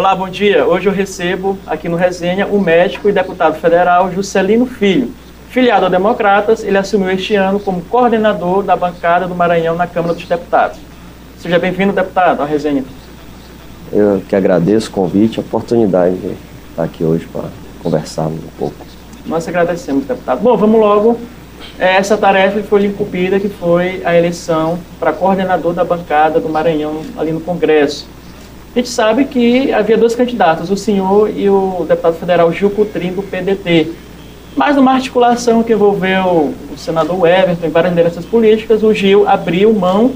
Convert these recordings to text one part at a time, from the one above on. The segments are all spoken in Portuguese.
Olá, bom dia. Hoje eu recebo aqui no Resenha o médico e deputado federal Juscelino Filho. Filiado a Democratas, ele assumiu este ano como coordenador da bancada do Maranhão na Câmara dos Deputados. Seja bem-vindo, deputado, à Resenha. Eu que agradeço o convite, a oportunidade de estar aqui hoje para conversarmos um pouco. Nós agradecemos, deputado. Bom, vamos logo. Essa tarefa foi lhe incumbida, que foi a eleição para coordenador da bancada do Maranhão ali no Congresso. A gente sabe que havia dois candidatos, o senhor e o deputado federal Gil Cotrim, do PDT. Mas numa articulação que envolveu o senador Everton e várias lideranças políticas, o Gil abriu mão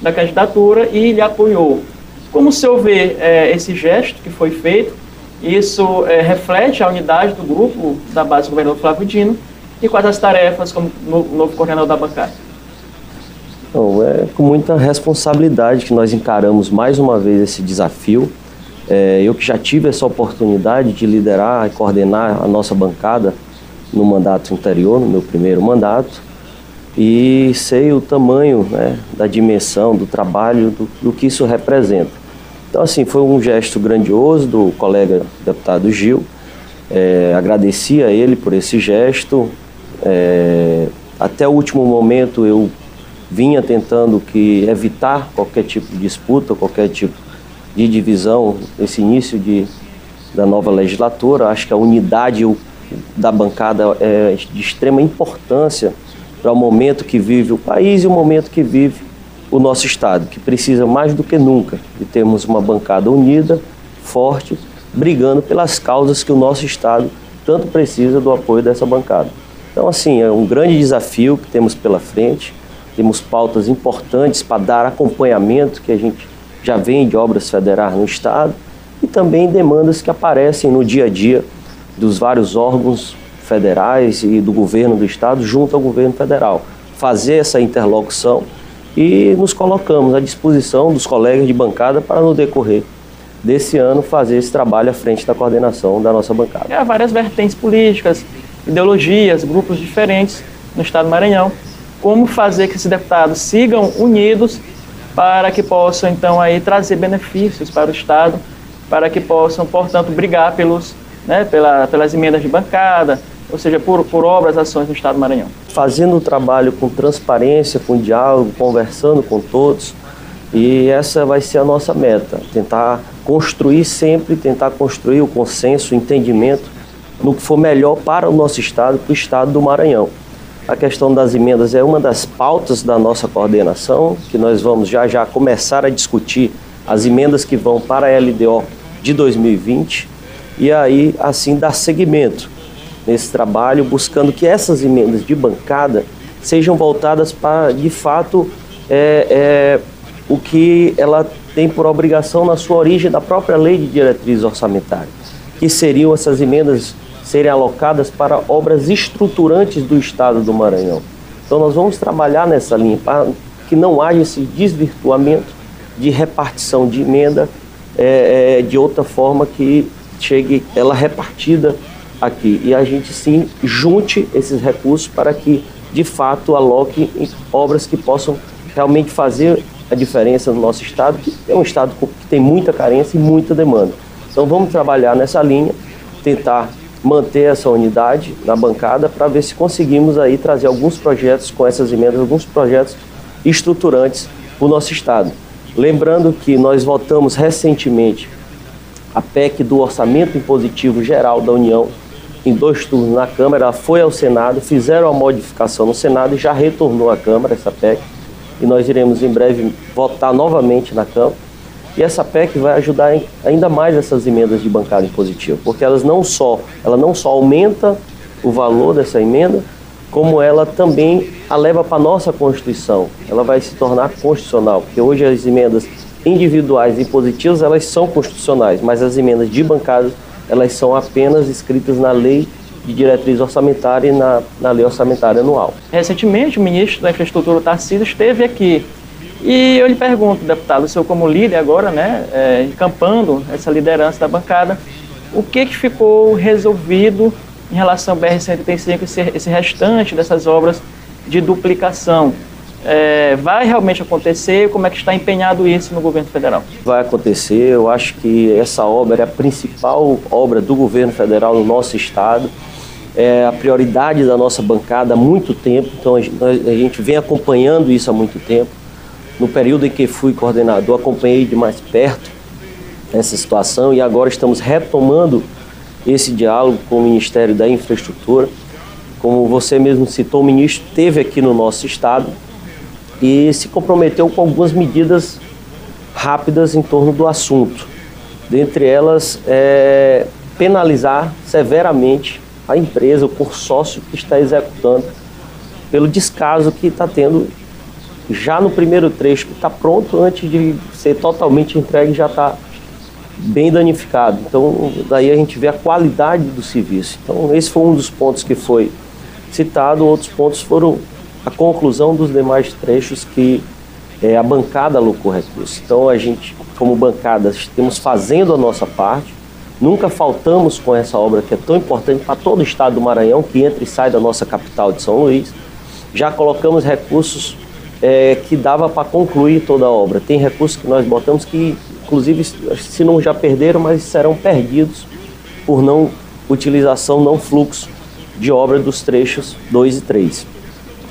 da candidatura e lhe apoiou. Como o senhor vê esse gesto que foi feito? Isso reflete a unidade do grupo da base do governador Flávio Dino, e quais as tarefas como novo coordenador da bancada? Bom, é com muita responsabilidade que nós encaramos mais uma vez esse desafio. Eu que já tive essa oportunidade de liderar e coordenar a nossa bancada no mandato anterior, no meu primeiro mandato, e sei o tamanho, né, da dimensão do trabalho, do que isso representa. Então, assim, foi um gesto grandioso do colega deputado Gil. Agradeci a ele por esse gesto. Até o último momento eu vinha tentando evitar qualquer tipo de disputa, qualquer tipo de divisão nesse início da nova legislatura. Acho que a unidade da bancada é de extrema importância para o momento que vive o país e o momento que vive o nosso Estado, que precisa mais do que nunca de termos uma bancada unida, forte, brigando pelas causas que o nosso Estado tanto precisa do apoio dessa bancada. Então, assim, é um grande desafio que temos pela frente. Temos pautas importantes para dar acompanhamento, que a gente já vem de obras federais no Estado, e também demandas que aparecem no dia a dia dos vários órgãos federais e do governo do Estado junto ao governo federal. Fazer essa interlocução e nos colocamos à disposição dos colegas de bancada para, no decorrer desse ano, fazer esse trabalho à frente da coordenação da nossa bancada. Há várias vertentes políticas, ideologias, grupos diferentes no Estado do Maranhão. Como fazer que esses deputados sigam unidos para que possam, então, aí, trazer benefícios para o Estado, para que possam, portanto, brigar pelas emendas de bancada, ou seja, por obras, ações no Estado do Maranhão. Fazendo o trabalho com transparência, com diálogo, conversando com todos, e essa vai ser a nossa meta, tentar construir sempre, tentar construir o consenso, o entendimento no que for melhor para o nosso Estado, para o Estado do Maranhão. A questão das emendas é uma das pautas da nossa coordenação, que nós vamos já começar a discutir as emendas que vão para a LDO de 2020 e aí, assim, dar seguimento nesse trabalho, buscando que essas emendas de bancada sejam voltadas para, de fato, o que ela tem por obrigação na sua origem da própria Lei de Diretrizes Orçamentárias, que seriam essas emendas serem alocadas para obras estruturantes do Estado do Maranhão. Então nós vamos trabalhar nessa linha para que não haja esse desvirtuamento de repartição de emenda de outra forma que chegue ela repartida aqui. E a gente sim junte esses recursos para que de fato aloque em obras que possam realmente fazer a diferença no nosso Estado, que é um Estado que tem muita carência e muita demanda. Então vamos trabalhar nessa linha, tentar manter essa unidade na bancada para ver se conseguimos aí trazer alguns projetos com essas emendas, alguns projetos estruturantes para o nosso Estado. Lembrando que nós votamos recentemente a PEC do Orçamento Impositivo Geral da União em 2 turnos na Câmara, ela foi ao Senado, fizeram a modificação no Senado e já retornou à Câmara essa PEC, e nós iremos em breve votar novamente na Câmara. E essa PEC vai ajudar ainda mais essas emendas de bancada impositiva, porque ela não só aumenta o valor dessa emenda, como ela também a leva para a nossa Constituição. Ela vai se tornar constitucional, porque hoje as emendas individuais e impositivas, elas são constitucionais, mas as emendas de bancada, elas são apenas escritas na Lei de Diretriz Orçamentária e na Lei Orçamentária Anual. Recentemente, o ministro da Infraestrutura, Tarcísio, esteve aqui. E eu lhe pergunto, deputado, o senhor como líder agora, encampando essa liderança da bancada, o que ficou resolvido em relação ao BR-135, esse restante dessas obras de duplicação? vai realmente acontecer? Como é que está empenhado isso no governo federal? Vai acontecer. Eu acho que essa obra é a principal obra do governo federal no nosso estado. É a prioridade da nossa bancada há muito tempo, então a gente vem acompanhando isso há muito tempo. No período em que fui coordenador, acompanhei de mais perto essa situação e agora estamos retomando esse diálogo com o Ministério da Infraestrutura. Como você mesmo citou, o ministro esteve aqui no nosso estado e se comprometeu com algumas medidas rápidas em torno do assunto. Dentre elas, penalizar severamente a empresa, o consórcio que está executando, pelo descaso que está tendo já no primeiro trecho, que está pronto antes de ser totalmente entregue, já está bem danificado. Então, daí a gente vê a qualidade do serviço. Então, esse foi um dos pontos que foi citado. Outros pontos foram a conclusão dos demais trechos que a bancada alocou recursos. Então, a gente, como bancada, estamos fazendo a nossa parte. Nunca faltamos com essa obra que é tão importante para todo o estado do Maranhão, que entra e sai da nossa capital de São Luís. Já colocamos recursos que dava para concluir toda a obra. Tem recursos que nós botamos que, inclusive, se não já perderam, mas serão perdidos por não utilização, não fluxo de obra dos trechos 2 e 3.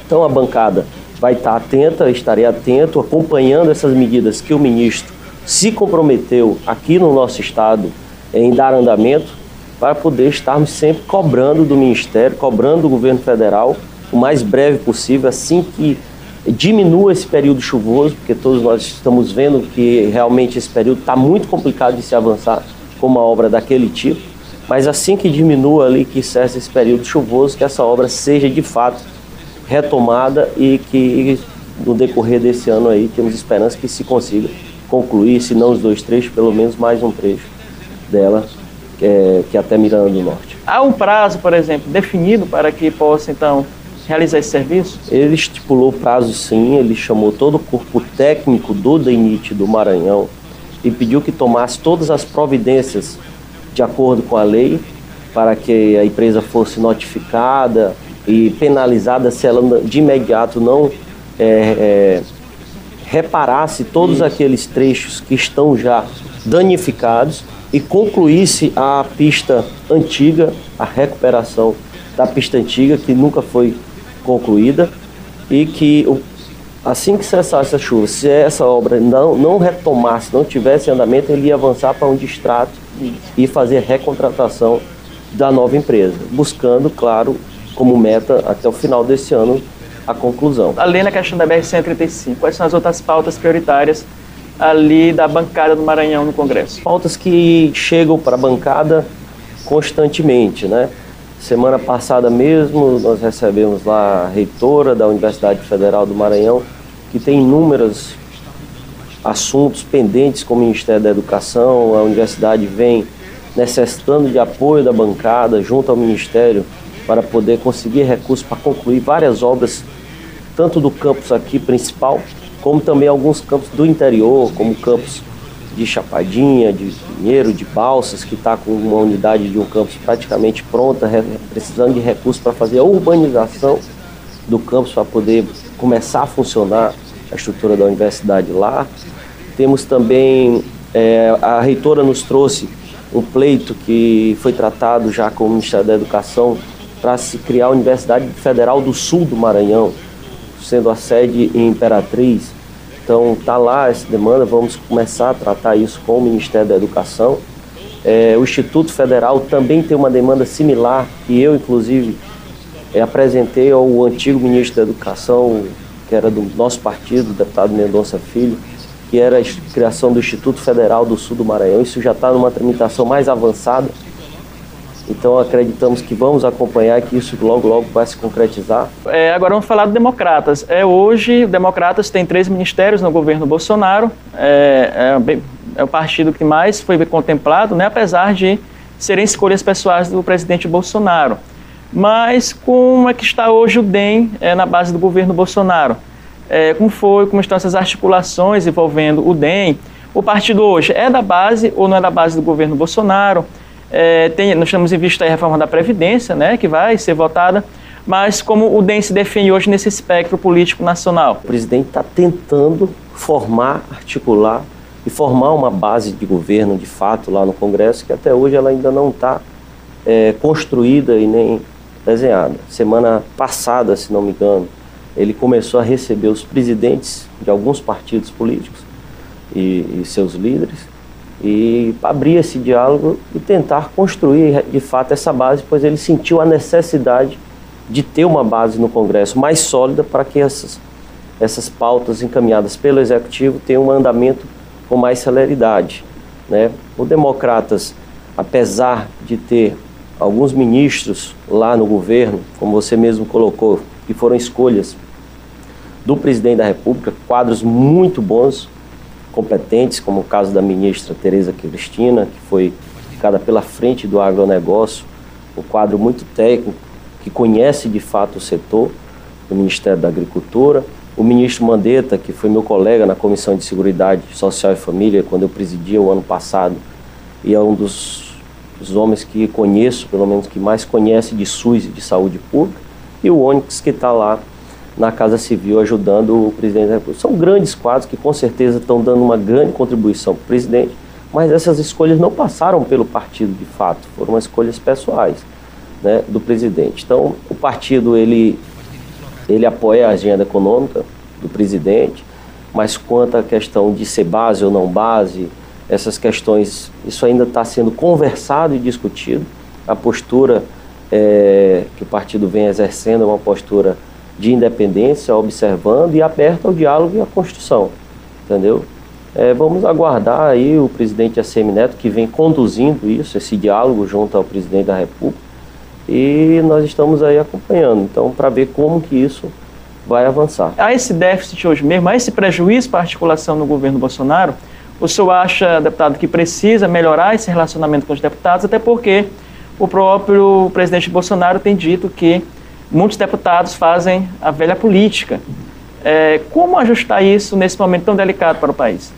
Então a bancada vai estar atenta, estarei atento, acompanhando essas medidas que o ministro se comprometeu aqui no nosso estado em dar andamento, para poder estarmos sempre cobrando do Ministério, cobrando do governo federal o mais breve possível, assim que diminua esse período chuvoso, porque todos nós estamos vendo que realmente esse período está muito complicado de se avançar com uma obra daquele tipo, mas assim que diminua ali, que cesse esse período chuvoso, que essa obra seja de fato retomada e que no decorrer desse ano aí temos esperança que se consiga concluir, se não os 2 trechos, pelo menos mais um trecho dela, que é até Miranda do Norte. Há um prazo, por exemplo, definido para que possa, então, realizar esse serviço? Ele estipulou prazo, sim. Ele chamou todo o corpo técnico do DENIT do Maranhão e pediu que tomasse todas as providências de acordo com a lei para que a empresa fosse notificada e penalizada se ela de imediato não reparasse todos aqueles trechos que estão já danificados e concluísse a pista antiga, a recuperação da pista antiga, que nunca foi concluída, e que assim que cessasse a chuva, se essa obra não retomasse, não tivesse andamento, ele ia avançar para um distrato e fazer a recontratação da nova empresa, buscando, claro, como meta até o final desse ano, a conclusão. Além da questão da BR-135, quais são as outras pautas prioritárias ali da bancada do Maranhão no Congresso? Pautas que chegam para a bancada constantemente, né? Semana passada mesmo, nós recebemos lá a reitora da Universidade Federal do Maranhão, que tem inúmeros assuntos pendentes com o Ministério da Educação. A universidade vem necessitando de apoio da bancada junto ao Ministério para poder conseguir recursos para concluir várias obras, tanto do campus aqui principal, como também alguns campos do interior, como o campus de Chapadinha, de Pinheiro, de Balsas, que está com uma unidade de um campus praticamente pronta, precisando de recursos para fazer a urbanização do campus, para poder começar a funcionar a estrutura da universidade lá. Temos também, a reitora nos trouxe um pleito que foi tratado já com o Ministério da Educação para se criar a Universidade Federal do Sul do Maranhão, sendo a sede em Imperatriz. Então está lá essa demanda, vamos começar a tratar isso com o Ministério da Educação. O Instituto Federal também tem uma demanda similar, que eu inclusive apresentei ao antigo ministro da Educação, que era do nosso partido, o deputado Mendonça Filho, que era a criação do Instituto Federal do Sul do Maranhão. Isso já está numa tramitação mais avançada. Então acreditamos que vamos acompanhar, que isso logo, logo vai se concretizar. Agora vamos falar do Democratas. Hoje o Democratas tem 3 ministérios no governo Bolsonaro. É o partido que mais foi contemplado, né, apesar de serem escolhas pessoais do presidente Bolsonaro. Mas como é que está hoje o DEM na base do governo Bolsonaro? Como estão essas articulações envolvendo o DEM? O partido hoje é da base ou não é da base do governo Bolsonaro? Nós temos em vista a reforma da Previdência, né, que vai ser votada, mas como o DEM se define hoje nesse espectro político nacional? O presidente está tentando formar, articular e formar uma base de governo, de fato, lá no Congresso, que até hoje ela ainda não está construída e nem desenhada. Semana passada, se não me engano, ele começou a receber os presidentes de alguns partidos políticos e seus líderes e abrir esse diálogo e tentar construir, de fato, essa base, pois ele sentiu a necessidade de ter uma base no Congresso mais sólida para que essas pautas encaminhadas pelo Executivo tenham um andamento com mais celeridade, né? O Democratas, apesar de ter alguns ministros lá no governo, como você mesmo colocou, que foram escolhas do presidente da República, quadros muito bons, competentes, como o caso da ministra Tereza Cristina, que foi ficada pela frente do agronegócio, um quadro muito técnico, que conhece de fato o setor do Ministério da Agricultura. O ministro Mandetta, que foi meu colega na Comissão de Seguridade Social e Família, quando eu presidia o ano passado, e é um dos homens que conheço, pelo menos que mais conhece de SUS e de saúde pública, e o Onyx, que está lá na Casa Civil ajudando o presidente da República. São grandes quadros que com certeza estão dando uma grande contribuição para o presidente, mas essas escolhas não passaram pelo partido de fato, foram escolhas pessoais, né, do presidente. Então o partido ele apoia a agenda econômica do presidente, mas quanto à questão de ser base ou não base, essas questões, isso ainda está sendo conversado e discutido. A postura que o partido vem exercendo é uma postura de independência, observando e aberta ao diálogo e à construção, entendeu? Vamos aguardar aí o presidente ACM-Neto, que vem conduzindo isso, esse diálogo junto ao presidente da República, e nós estamos aí acompanhando, então, para ver como que isso vai avançar. Há esse déficit hoje mesmo, há esse prejuízo para a articulação no governo Bolsonaro? O senhor acha, deputado, que precisa melhorar esse relacionamento com os deputados, até porque o próprio presidente Bolsonaro tem dito que muitos deputados fazem a velha política. Como ajustar isso nesse momento tão delicado para o país?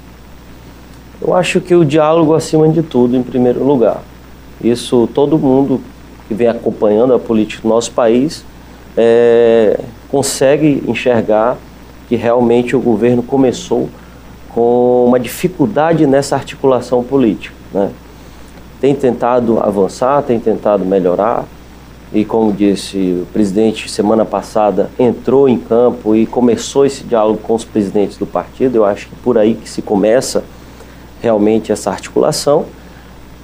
Eu acho que o diálogo acima de tudo, em primeiro lugar. Isso todo mundo que vem acompanhando a política do nosso país consegue enxergar que realmente o governo começou com uma dificuldade nessa articulação política, né? Tem tentado avançar, tem tentado melhorar, e como disse o presidente, semana passada entrou em campo e começou esse diálogo com os presidentes do partido. Eu acho que por aí que se começa realmente essa articulação,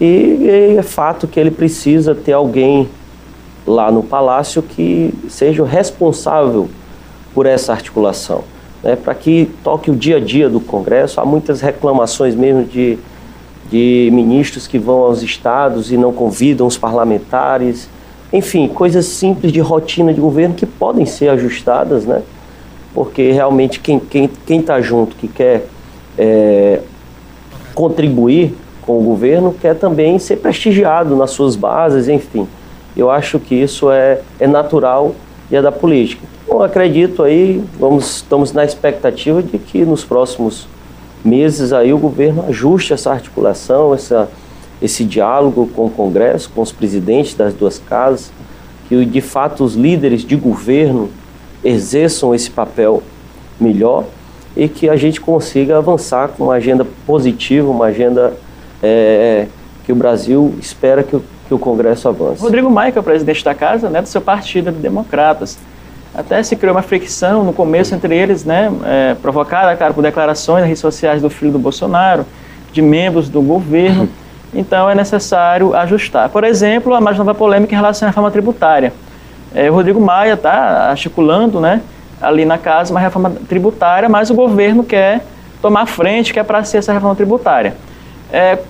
e é fato que ele precisa ter alguém lá no Palácio que seja o responsável por essa articulação, né, para que toque o dia a dia do Congresso. Há muitas reclamações mesmo de ministros que vão aos estados e não convidam os parlamentares, enfim, coisas simples de rotina de governo que podem ser ajustadas, né, porque realmente quem está junto, que quer contribuir com o governo, quer também ser prestigiado nas suas bases, enfim. Eu acho que isso é natural e é da política. Eu acredito aí, estamos na expectativa de que nos próximos meses aí o governo ajuste essa articulação, esse diálogo com o Congresso, com os presidentes das duas casas, que de fato os líderes de governo exerçam esse papel melhor e que a gente consiga avançar com uma agenda positiva, uma agenda que o Brasil espera que o Congresso avance. Rodrigo Maia, que é o presidente da casa, né, do seu partido, do Democratas. Até se criou uma fricção no começo entre eles, né, provocada, claro, por declarações nas redes sociais do filho do Bolsonaro, de membros do governo. Então é necessário ajustar. Por exemplo, a mais nova polêmica em relação à reforma tributária. O Rodrigo Maia está articulando, né, ali na casa uma reforma tributária, mas o governo quer tomar frente, quer para si essa reforma tributária.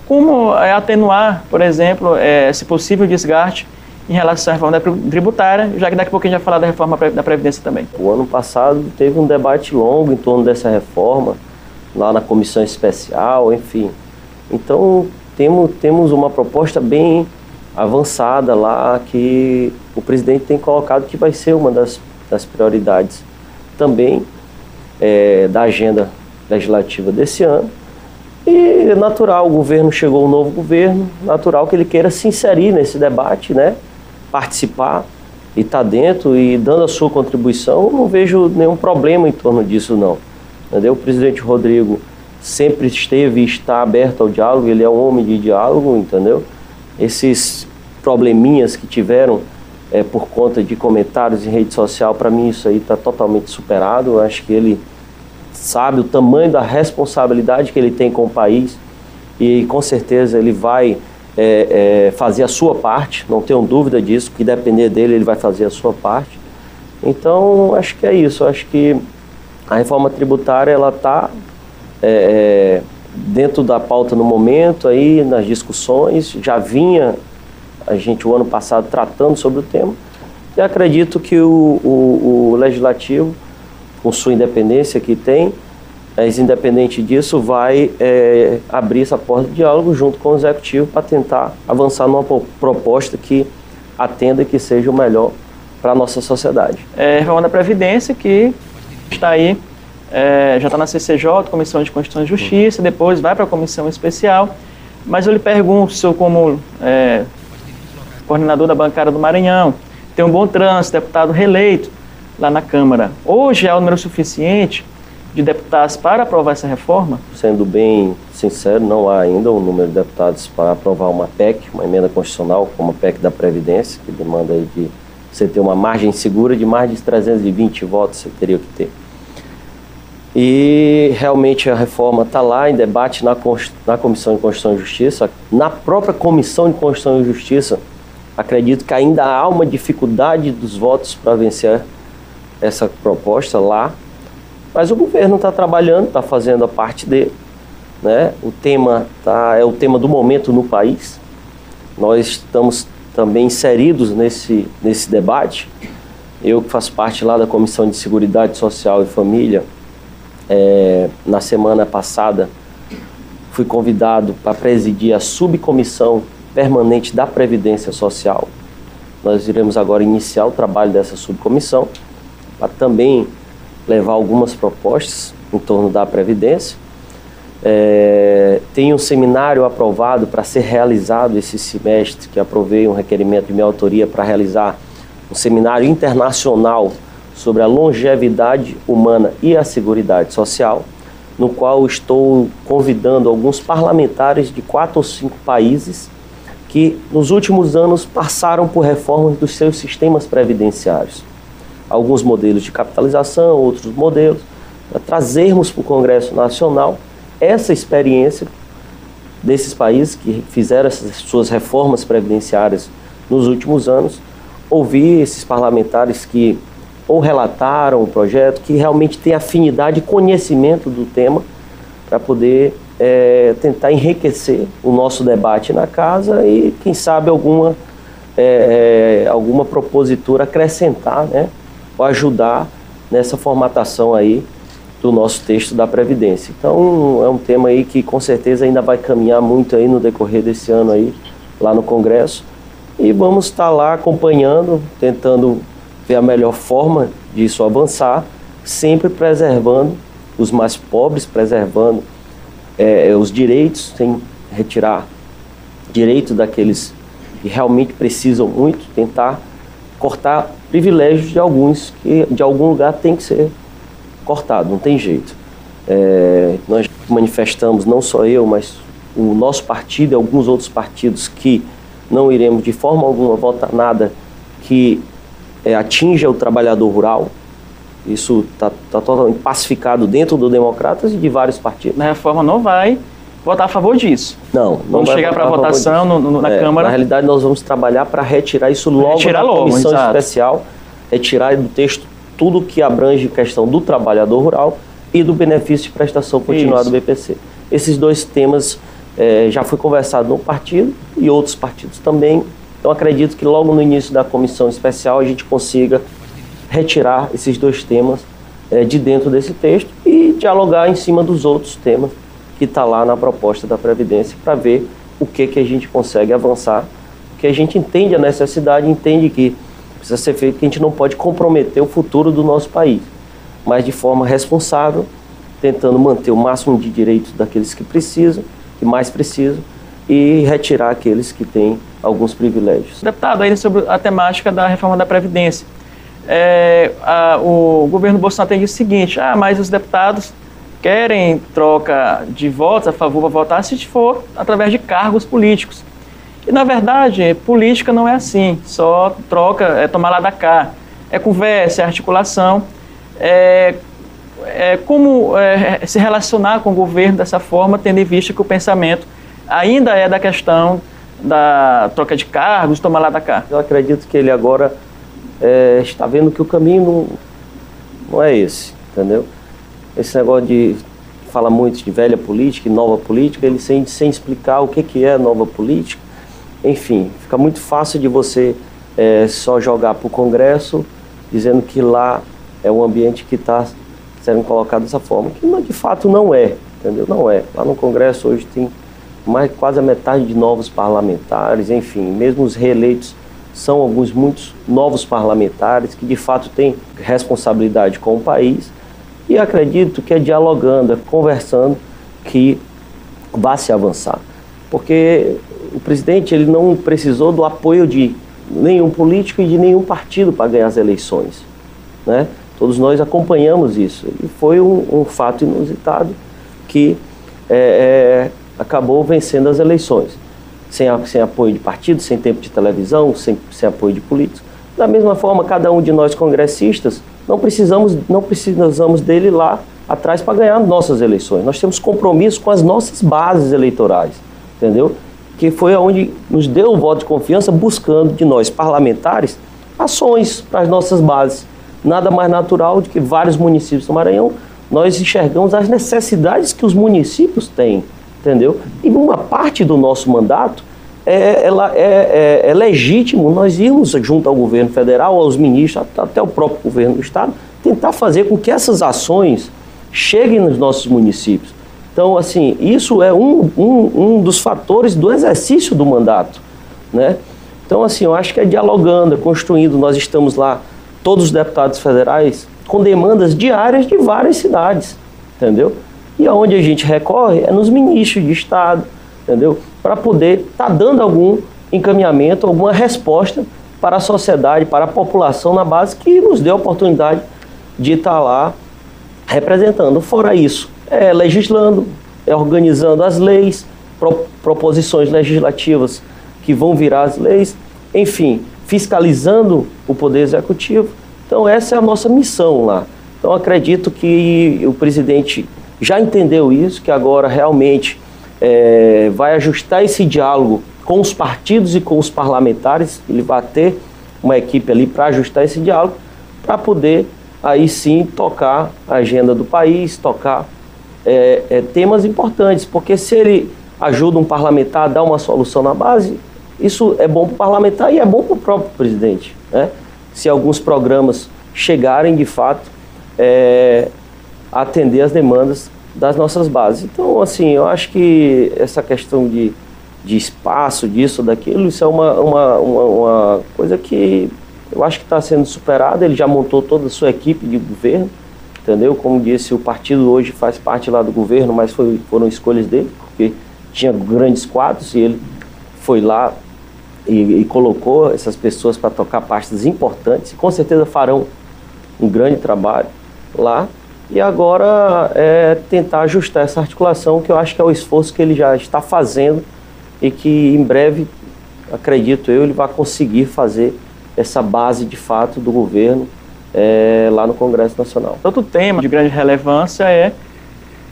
Como atenuar, por exemplo, esse possível desgaste em relação à reforma tributária, já que daqui a pouco a gente vai falar da reforma da Previdência também. O ano passado teve um debate longo em torno dessa reforma, lá na comissão especial, enfim. Então, temos uma proposta bem avançada lá, que o presidente tem colocado que vai ser uma das prioridades também da agenda legislativa desse ano. E é natural, o governo chegou, um novo governo, natural que ele queira se inserir nesse debate, né? Participar e está dentro e dando a sua contribuição, eu não vejo nenhum problema em torno disso, não. Entendeu? O presidente Rodrigo sempre esteve e está aberto ao diálogo, ele é um homem de diálogo, entendeu? Esses probleminhas que tiveram por conta de comentários em rede social, para mim isso aí está totalmente superado. Eu acho que ele sabe o tamanho da responsabilidade que ele tem com o país e com certeza ele vai fazer a sua parte, não tenho dúvida disso, que depender dele ele vai fazer a sua parte. Então acho que é isso, acho que a reforma tributária ela está dentro da pauta no momento, aí nas discussões, já vinha a gente o ano passado tratando sobre o tema, e acredito que o Legislativo, com sua independência que tem, mas independente disso, vai abrir essa porta de diálogo junto com o Executivo para tentar avançar numa proposta que atenda e que seja o melhor para a nossa sociedade. Reforma da Previdência, que está aí, já está na CCJ, Comissão de Constituição e Justiça, depois vai para a Comissão Especial, mas eu lhe pergunto, o senhor como coordenador da bancada do Maranhão, tem um bom trânsito, deputado reeleito lá na Câmara. Hoje é o número suficiente de deputados para aprovar essa reforma? Sendo bem sincero, não há ainda um número de deputados para aprovar uma PEC, uma emenda constitucional, como a PEC da Previdência, que demanda aí de você ter uma margem segura de mais de 320 votos, você teria que ter. E realmente a reforma está lá em debate na Comissão de Constituição e Justiça. Na própria Comissão de Constituição e Justiça, acredito que ainda há uma dificuldade dos votos para vencer essa proposta lá, mas o governo está trabalhando, está fazendo a parte dele, né? O tema é o tema do momento no país. Nós estamos também inseridos nesse debate. Eu que faço parte lá da Comissão de Seguridade Social e Família, na semana passada fui convidado para presidir a subcomissão permanente da Previdência Social. Nós iremos agora iniciar o trabalho dessa subcomissão para também levar algumas propostas em torno da Previdência. Tem um seminário aprovado para ser realizado esse semestre, que aprovei um requerimento de minha autoria para realizar um seminário internacional sobre a longevidade humana e a seguridade social, no qual estou convidando alguns parlamentares de 4 ou 5 países que nos últimos anos passaram por reformas dos seus sistemas previdenciários. Alguns modelos de capitalização, outros modelos, para trazermos para o Congresso Nacional essa experiência desses países que fizeram essas suas reformas previdenciárias nos últimos anos, ouvir esses parlamentares que ou relataram o projeto, que realmente tem afinidade e conhecimento do tema, para poder tentar enriquecer o nosso debate na casa e, quem sabe, alguma propositura acrescentar, né, ou ajudar nessa formatação aí do nosso texto da Previdência. Então, é um tema aí que com certeza ainda vai caminhar muito aí no decorrer desse ano aí, lá no Congresso, e vamos estar lá acompanhando, tentando ver a melhor forma disso avançar, sempre preservando os mais pobres, preservando os direitos, sem retirar direitos daqueles que realmente precisam muito, tentar cortar privilégios de alguns que de algum lugar tem que ser cortado, não tem jeito. Nós manifestamos, não só eu, mas o nosso partido e alguns outros partidos, que não iremos de forma alguma votar nada que atinja o trabalhador rural. Isso está totalmente pacificado dentro do Democratas e de vários partidos. Na reforma não vai votar a favor disso. Não vamos chegar para a votação na Câmara. Na realidade, nós vamos trabalhar para retirar isso logo da comissão especial, retirar do texto tudo que abrange a questão do trabalhador rural e do benefício de prestação continuada do BPC. Esses dois temas já foi conversado no partido e outros partidos também. Então, acredito que logo no início da comissão especial a gente consiga retirar esses dois temas de dentro desse texto e dialogar em cima dos outros temas que está lá na proposta da Previdência, para ver o que a gente consegue avançar, porque a gente entende a necessidade, entende que precisa ser feito, que a gente não pode comprometer o futuro do nosso país, mas de forma responsável, tentando manter o máximo de direitos daqueles que precisam, que mais precisam, e retirar aqueles que têm alguns privilégios. Deputado, ainda sobre a temática da reforma da Previdência. O governo Bolsonaro tem dito o seguinte: mas os deputados querem troca de votos a favor para votar se for através de cargos políticos. E, na verdade, política não é assim, só troca, é tomar lá da cá, é conversa, é articulação, como se relacionar com o governo dessa forma, tendo em vista que o pensamento ainda é da questão da troca de cargos, tomar lá da cá. Eu acredito que ele agora está vendo que o caminho não é esse, entendeu? Esse negócio de fala muito de velha política e nova política, ele sem explicar o que é nova política. Enfim, fica muito fácil de você só jogar para o Congresso, dizendo que lá é um ambiente que está sendo colocado dessa forma, que de fato não é, entendeu? Não é. Lá no Congresso hoje tem quase a metade de novos parlamentares, enfim, mesmo os reeleitos são muitos novos parlamentares que de fato têm responsabilidade com o país, e acredito que é dialogando, é conversando que vai se avançar. Porque o presidente ele não precisou do apoio de nenhum político e de nenhum partido para ganhar as eleições, né? Todos nós acompanhamos isso. E foi um fato inusitado que acabou vencendo as eleições. Sem apoio de partido, sem tempo de televisão, sem apoio de políticos. Da mesma forma, cada um de nós congressistas não precisamos dele lá atrás para ganhar nossas eleições. Nós temos compromisso com as nossas bases eleitorais, entendeu? Que foi onde nos deu o voto de confiança, buscando de nós parlamentares ações para as nossas bases. Nada mais natural do que vários municípios do Maranhão, nós enxergamos as necessidades que os municípios têm, entendeu? E uma parte do nosso mandato é legítimo nós irmos junto ao governo federal, aos ministros, até o próprio governo do estado, tentar fazer com que essas ações cheguem nos nossos municípios. Então, assim, isso é um dos fatores do exercício do mandato, né? Então, assim, eu acho que é dialogando, é construindo. Nós estamos lá, todos os deputados federais, com demandas diárias de várias cidades, entendeu? E aonde a gente recorre é nos ministros de estado, entendeu? Para poder estar dando algum encaminhamento, alguma resposta para a sociedade, para a população na base que nos deu a oportunidade de estar lá representando. Fora isso, legislando, organizando as leis, proposições legislativas que vão virar as leis, enfim, fiscalizando o Poder Executivo. Então essa é a nossa missão lá. Então acredito que o presidente já entendeu isso, que agora realmente vai ajustar esse diálogo com os partidos e com os parlamentares. Ele vai ter uma equipe ali para ajustar esse diálogo, para poder aí sim tocar a agenda do país, tocar temas importantes, porque se ele ajuda um parlamentar a dar uma solução na base, isso é bom para o parlamentar e é bom para o próprio presidente, né? Se alguns programas chegarem de fato a atender as demandas das nossas bases. Então, assim, eu acho que essa questão de espaço, disso, daquilo, isso é uma coisa que eu acho que está sendo superada. Ele já montou toda a sua equipe de governo, entendeu? Como disse, o partido hoje faz parte lá do governo, mas foram escolhas dele, porque tinha grandes quadros e ele foi lá e colocou essas pessoas para tocar pastas importantes e com certeza farão um grande trabalho lá. E agora tentar ajustar essa articulação, que eu acho que é o esforço que ele já está fazendo e que em breve, acredito eu, ele vai conseguir fazer essa base de fato do governo lá no Congresso Nacional. Outro tema de grande relevância é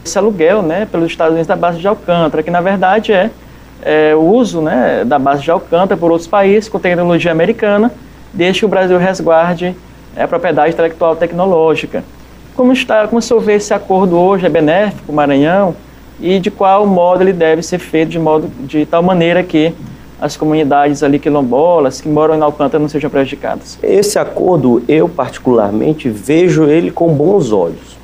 esse aluguel, né, pelos Estados Unidos da base de Alcântara, que na verdade é o uso, né, da base de Alcântara por outros países com tecnologia americana, desde que o Brasil resguarde a propriedade intelectual tecnológica. Como o senhor vê esse acordo hoje? É benéfico para o Maranhão? E de qual modo ele deve ser feito de tal maneira que as comunidades ali quilombolas que moram em Alcântara não sejam prejudicadas? Esse acordo, eu particularmente vejo ele com bons olhos.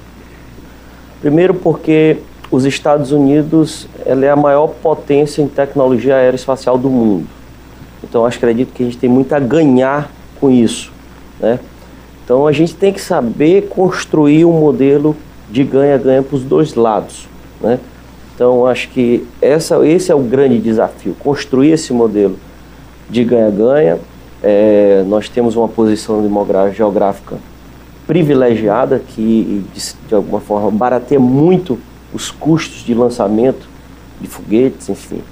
Primeiro porque os Estados Unidos é a maior potência em tecnologia aeroespacial do mundo. Então acredito que a gente tem muito a ganhar com isso, né? Então a gente tem que saber construir um modelo de ganha-ganha para os dois lados, né? Então, acho que esse é o grande desafio, construir esse modelo de ganha-ganha. Nós temos uma posição geográfica privilegiada que, de alguma forma, barateia muito os custos de lançamento de foguetes, enfim.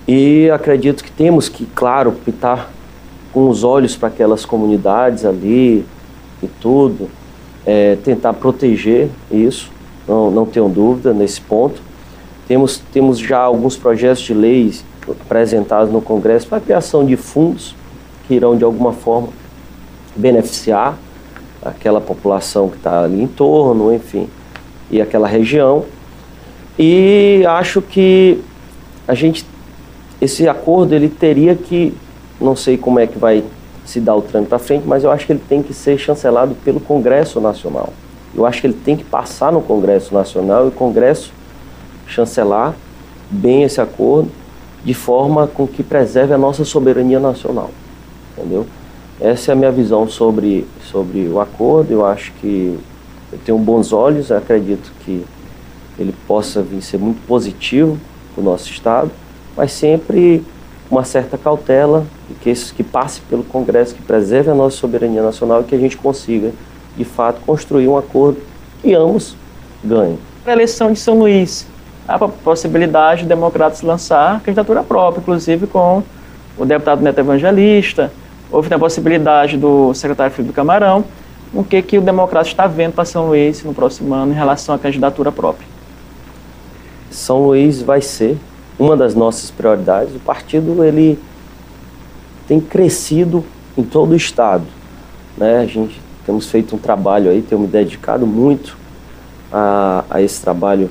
E acredito que temos que, claro, estar com os olhos para aquelas comunidades ali e tudo, tentar proteger isso, não tenho dúvida nesse ponto. Temos já alguns projetos de leis apresentados no Congresso para a criação de fundos que irão, de alguma forma, beneficiar aquela população que está ali em torno, enfim, e aquela região. E acho que esse acordo ele teria que, não sei como é que vai se dar o trâmite para frente, mas eu acho que ele tem que ser chancelado pelo Congresso Nacional. Eu acho que ele tem que passar no Congresso Nacional e o Congresso chancelar bem esse acordo de forma com que preserve a nossa soberania nacional, entendeu? Essa é a minha visão sobre o acordo. Eu acho que eu tenho bons olhos, eu acredito que ele possa vir ser muito positivo para o nosso Estado, mas sempre uma certa cautela, que passe pelo Congresso, que preserve a nossa soberania nacional e que a gente consiga, de fato, construir um acordo que ambos ganhem. Na eleição de São Luís, há a possibilidade de democratas lançar candidatura própria, inclusive com o deputado Neto Evangelista. Houve a possibilidade do secretário Felipe Camarão. O que o democrata está vendo para São Luís no próximo ano em relação à candidatura própria? São Luís vai ser uma das nossas prioridades. O partido ele tem crescido em todo o estado, né? Temos feito um trabalho aí, temos me dedicado muito a esse trabalho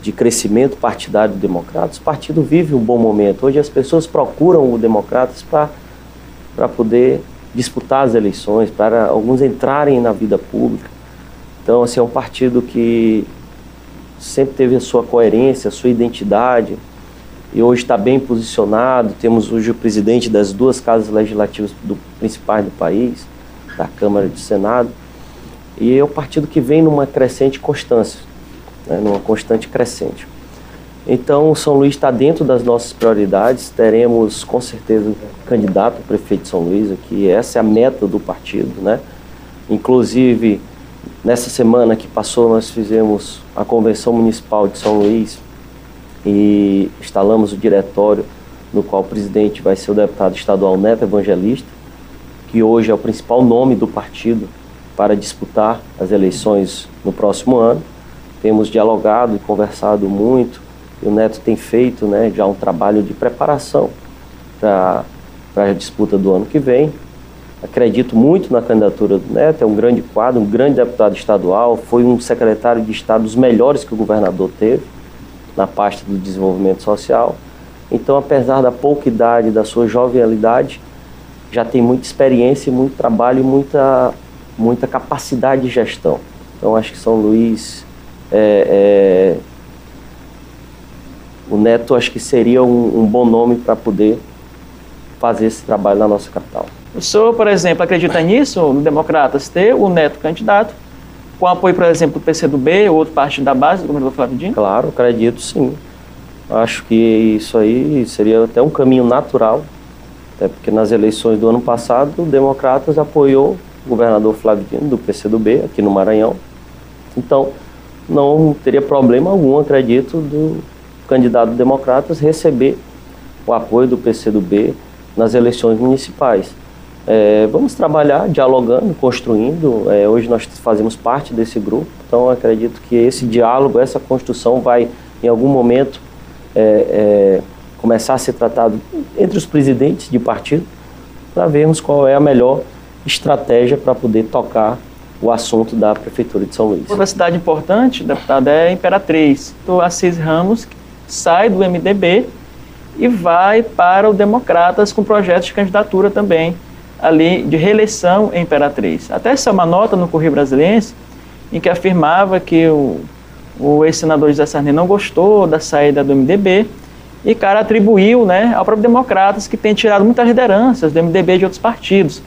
de crescimento partidário do Democratas. O partido vive um bom momento. Hoje as pessoas procuram o Democratas para poder disputar as eleições, para alguns entrarem na vida pública. Então, assim, é um partido que sempre teve a sua coerência, a sua identidade, e hoje está bem posicionado. Temos hoje o presidente das duas casas legislativas principais do país, da Câmara e do Senado, e é um partido que vem numa crescente constância, né, numa constante crescente. Então, São Luís está dentro das nossas prioridades. Teremos, com certeza, candidato a prefeito de São Luís aqui. Essa é a meta do partido, né? Inclusive, nessa semana que passou, nós fizemos a Convenção Municipal de São Luís e instalamos o diretório, no qual o presidente vai ser o deputado estadual Neto Evangelista, que hoje é o principal nome do partido para disputar as eleições no próximo ano. Temos dialogado e conversado muito, e o Neto tem feito, né, já um trabalho de preparação para a disputa do ano que vem. Acredito muito na candidatura do Neto, é um grande quadro, um grande deputado estadual, foi um secretário de Estado dos melhores que o governador teve na pasta do desenvolvimento social. Então, apesar da pouca idade, da sua jovialidade, já tem muita experiência, muito trabalho e muita capacidade de gestão. Então, acho que São Luís, o Neto acho que seria um bom nome para poder fazer esse trabalho na nossa capital. O senhor, por exemplo, acredita nisso, no Democratas, ter o Neto candidato, com apoio, por exemplo, do PCdoB, ou outro partido da base, do governador Flávio Dino? Claro, acredito sim. Acho que isso aí seria até um caminho natural, até porque nas eleições do ano passado, o Democratas apoiou o governador Flávio Dino, do PCdoB, aqui no Maranhão. Então, não teria problema algum, acredito, do candidato Democratas receber o apoio do PCdoB nas eleições municipais. Vamos trabalhar dialogando, construindo. Hoje nós fazemos parte desse grupo, então acredito que esse diálogo, essa construção vai, em algum momento, começar a ser tratado entre os presidentes de partido, para vermos qual é a melhor estratégia para poder tocar o assunto da Prefeitura de São Luís. Outra cidade importante, deputado, é Imperatriz. O Assis Ramos sai do MDB e vai para o Democratas com projetos de candidatura também, ali de reeleição em Imperatriz. Até essa é uma nota no Correio Brasiliense em que afirmava que o ex-senador José Sarney não gostou da saída do MDB e, cara, atribuiu, né, ao próprio Democratas, que tem tirado muitas lideranças do MDB e de outros partidos.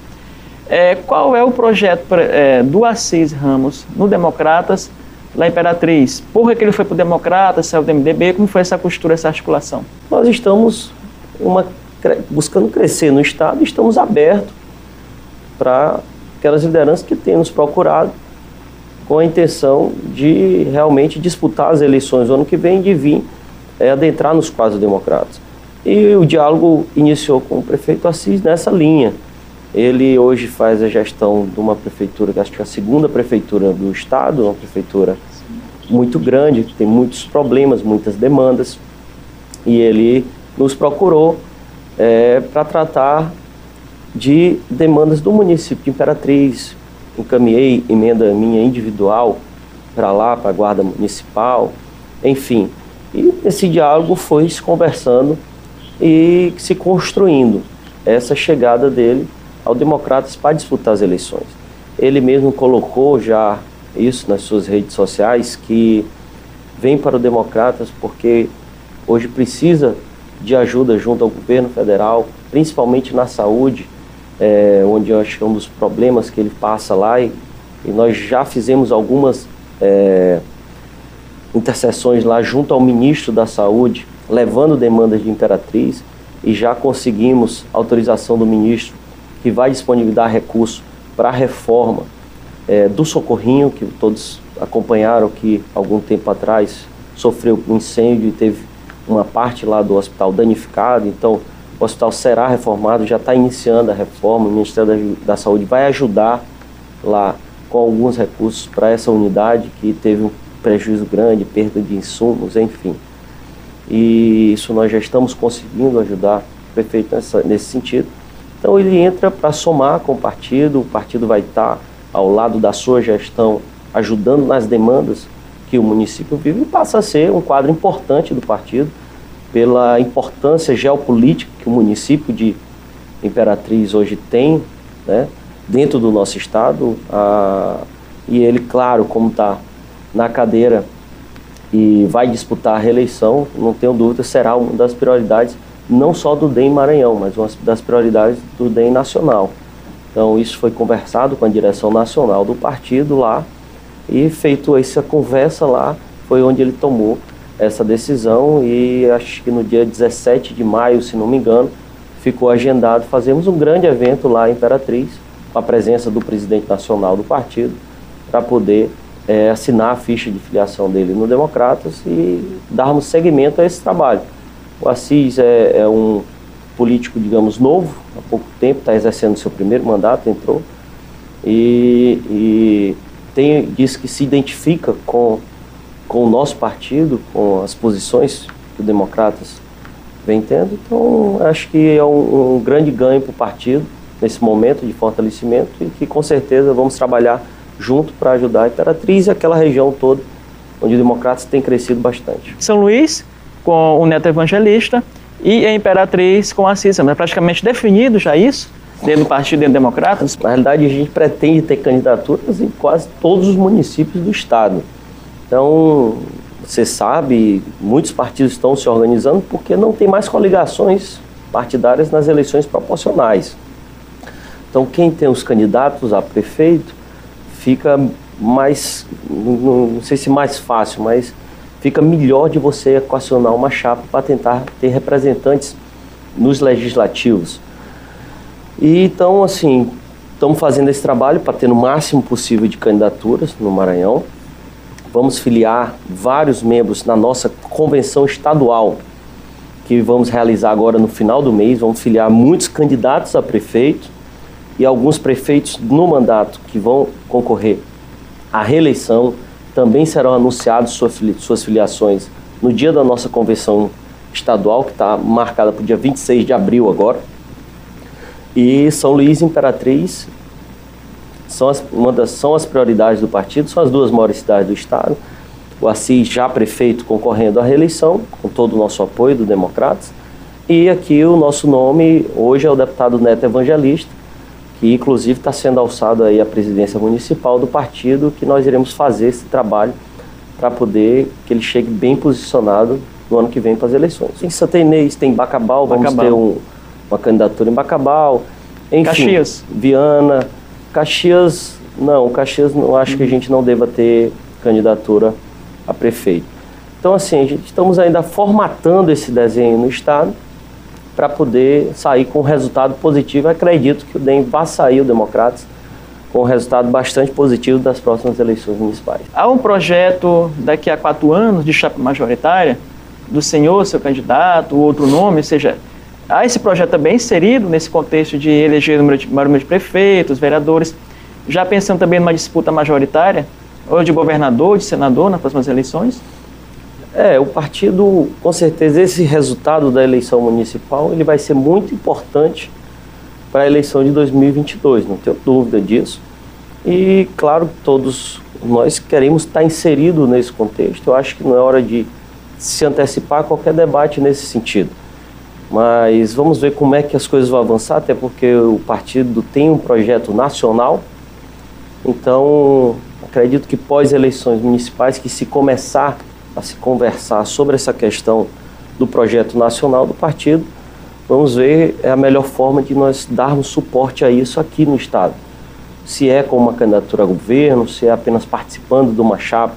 Qual é o projeto do Assis Ramos no Democratas lá em Imperatriz? Por que ele foi para o Democratas, saiu do MDB? Como foi essa costura, essa articulação? Nós estamos buscando crescer no Estado e estamos abertos para aquelas lideranças que têm nos procurado com a intenção de realmente disputar as eleições do ano que vem, de vir adentrar nos quadros democratas. E o diálogo iniciou com o prefeito Assis nessa linha. Ele hoje faz a gestão de uma prefeitura, que acho que é a segunda prefeitura do Estado, uma prefeitura muito grande, que tem muitos problemas, muitas demandas, e ele nos procurou para tratar de demandas do município de Imperatriz. Encaminhei emenda minha individual para lá, para a Guarda Municipal, enfim. E esse diálogo foi se conversando e se construindo essa chegada dele ao Democratas para disputar as eleições. Ele mesmo colocou já isso nas suas redes sociais, que vem para o Democratas porque hoje precisa de ajuda junto ao governo federal, principalmente na saúde, onde eu acho que é um dos problemas que ele passa lá, e nós já fizemos algumas intercessões lá junto ao ministro da Saúde, levando demandas de Imperatriz, e já conseguimos autorização do ministro, que vai disponibilizar recurso para a reforma do Socorrinho, que todos acompanharam, que algum tempo atrás sofreu um incêndio e teve uma parte lá do hospital danificada. Então o hospital será reformado, já está iniciando a reforma, o Ministério da Saúde vai ajudar lá com alguns recursos para essa unidade que teve um prejuízo grande, perda de insumos, enfim. E isso nós já estamos conseguindo ajudar o prefeito nesse sentido. Então ele entra para somar com o partido vai estar ao lado da sua gestão, ajudando nas demandas que o município vive, e passa a ser um quadro importante do partido, pela importância geopolítica que o município de Imperatriz hoje tem, né, dentro do nosso estado. E ele, claro, como está na cadeira e vai disputar a reeleição, não tenho dúvida, será uma das prioridades, não só do DEM Maranhão, mas uma das prioridades do DEM nacional. Então isso foi conversado com a direção nacional do partido lá, e feito essa conversa lá, foi onde ele tomou essa decisão, e acho que no dia 17 de maio, se não me engano, ficou agendado fazermos um grande evento lá em Imperatriz, com a presença do presidente nacional do partido, para poder assinar a ficha de filiação dele no Democratas e darmos seguimento a esse trabalho. O Assis é um político, digamos, novo, há pouco tempo, está exercendo seu primeiro mandato, entrou, e diz que se identifica com o nosso partido, com as posições que o Democratas vem tendo. Então acho que é um grande ganho para o partido nesse momento de fortalecimento, e que com certeza vamos trabalhar junto para ajudar a Imperatriz e aquela região toda onde o Democratas tem crescido bastante. São Luís com o Neto Evangelista e a Imperatriz com a Assis, mas praticamente definido já isso, dentro do partido, dentro do Democratas? Na realidade, a gente pretende ter candidaturas em quase todos os municípios do estado. Então, você sabe, muitos partidos estão se organizando porque não tem mais coligações partidárias nas eleições proporcionais. Então, quem tem os candidatos a prefeito fica mais, não sei se mais fácil, mas fica melhor de você equacionar uma chapa para tentar ter representantes nos legislativos. E então, assim, estamos fazendo esse trabalho para ter o máximo possível de candidaturas no Maranhão. Vamos filiar vários membros na nossa convenção estadual, que vamos realizar agora no final do mês. Vamos filiar muitos candidatos a prefeito e alguns prefeitos no mandato que vão concorrer à reeleição. Também serão anunciadas suas filiações no dia da nossa convenção estadual, que está marcada para o dia 26 de abril agora. E São Luís e Imperatriz são as prioridades do partido, são as duas maiores cidades do estado. O Assis já prefeito concorrendo à reeleição, com todo o nosso apoio do Democratas. E aqui o nosso nome hoje é o deputado Neto Evangelista, que inclusive está sendo alçado aí à presidência municipal do partido, que nós iremos fazer esse trabalho para poder que ele chegue bem posicionado no ano que vem para as eleições. Em Santa Inês, tem Bacabal, vamos ter uma candidatura em Bacabal. Enfim, Caxias. Viana, Caxias, não acho que a gente não deva ter candidatura a prefeito. Então, assim, a gente estamos ainda formatando esse desenho no Estado para poder sair com um resultado positivo. Eu acredito que o DEM vai sair, o Democratas, com um resultado bastante positivo das próximas eleições municipais. Há um projeto daqui a 4 anos de chapa majoritária do senhor, seu candidato, outro nome, ou seja, há esse projeto também inserido nesse contexto de eleger o maior número de prefeitos, vereadores, já pensando também numa disputa majoritária, ou de governador, de senador nas próximas eleições? O partido, com certeza, esse resultado da eleição municipal, ele vai ser muito importante para a eleição de 2022, não tenho dúvida disso. E, claro, todos nós queremos estar inseridos nesse contexto. Eu acho que não é hora de se antecipar a qualquer debate nesse sentido. Mas vamos ver como é que as coisas vão avançar, até porque o partido tem um projeto nacional. Então, acredito que pós-eleições municipais, que se começar a se conversar sobre essa questão do projeto nacional do partido, vamos ver a melhor forma de nós darmos suporte a isso aqui no Estado. Se é com uma candidatura a governo, se é apenas participando de uma chapa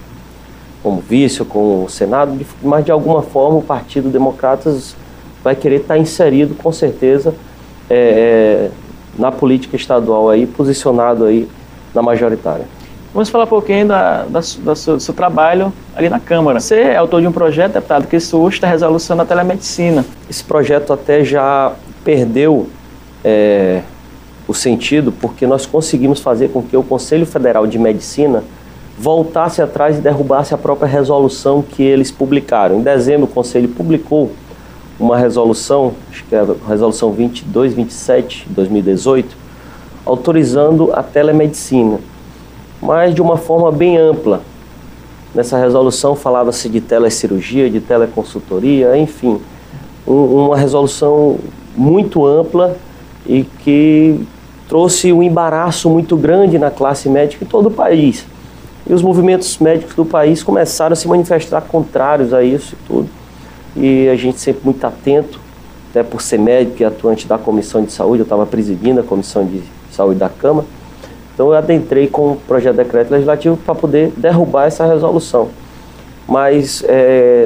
como vice ou com o Senado, mas de alguma forma o Partido Democratas vai querer estar inserido, com certeza, na política estadual, aí, posicionado aí na majoritária. Vamos falar um pouquinho do seu trabalho ali na Câmara. Você é autor de um projeto, deputado, que surge da resolução da telemedicina. Esse projeto até já perdeu o sentido, porque nós conseguimos fazer com que o Conselho Federal de Medicina voltasse atrás e derrubasse a própria resolução que eles publicaram. Em dezembro, o Conselho publicou uma resolução, acho que é a resolução 2227 de 2018, autorizando a telemedicina, mas de uma forma bem ampla. Nessa resolução falava-se de telecirurgia, de teleconsultoria, enfim, uma resolução muito ampla e que trouxe um embaraço muito grande na classe médica em todo o país. E os movimentos médicos do país começaram a se manifestar contrários a isso e tudo. E a gente sempre muito atento, até por ser médico e atuante da Comissão de Saúde, eu estava presidindo a Comissão de Saúde da Câmara. Então eu adentrei com o projeto de decreto legislativo para poder derrubar essa resolução. Mas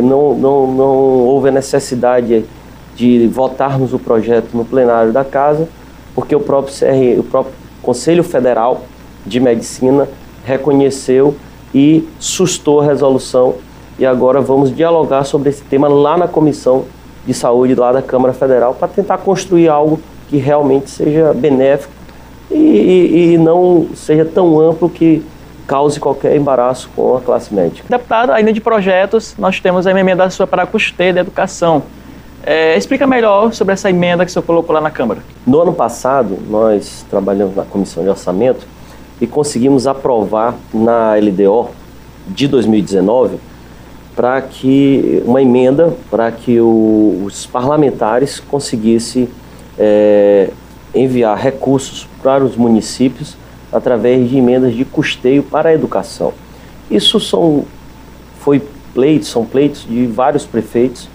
não houve a necessidade de votarmos o projeto no plenário da Casa, porque o próprio Conselho Federal de Medicina reconheceu e sustou a resolução. E agora vamos dialogar sobre esse tema lá na Comissão de Saúde lá da Câmara Federal para tentar construir algo que realmente seja benéfico e não seja tão amplo que cause qualquer embaraço com a classe médica. Deputado, ainda de projetos, nós temos a emenda sua para a custeio da educação. Explica melhor sobre essa emenda que o senhor colocou lá na Câmara. No ano passado, nós trabalhamos na Comissão de Orçamento e conseguimos aprovar na LDO de 2019 para que uma emenda para que os parlamentares conseguissem enviar recursos para os municípios através de emendas de custeio para a educação. Isso são pleitos de vários prefeitos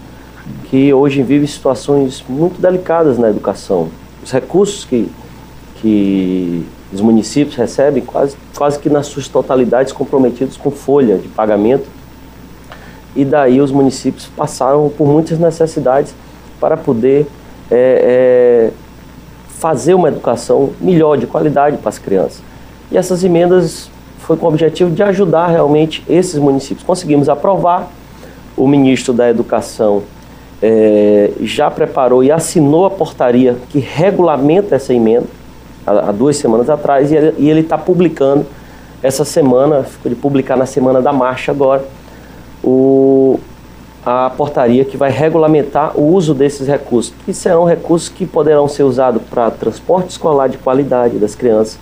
que hoje vivem situações muito delicadas na educação. Os recursos que os municípios recebem quase que nas suas totalidades comprometidos com folha de pagamento, e daí os municípios passaram por muitas necessidades para poder fazer uma educação melhor, de qualidade para as crianças. E essas emendas foi com o objetivo de ajudar realmente esses municípios. Conseguimos aprovar, o ministro da Educação já preparou e assinou a portaria que regulamenta essa emenda, há 2 semanas atrás, e ele está publicando essa semana, ficou de publicar na Semana da Marcha agora, a portaria que vai regulamentar o uso desses recursos, que serão recursos que poderão ser usados para transporte escolar de qualidade das crianças,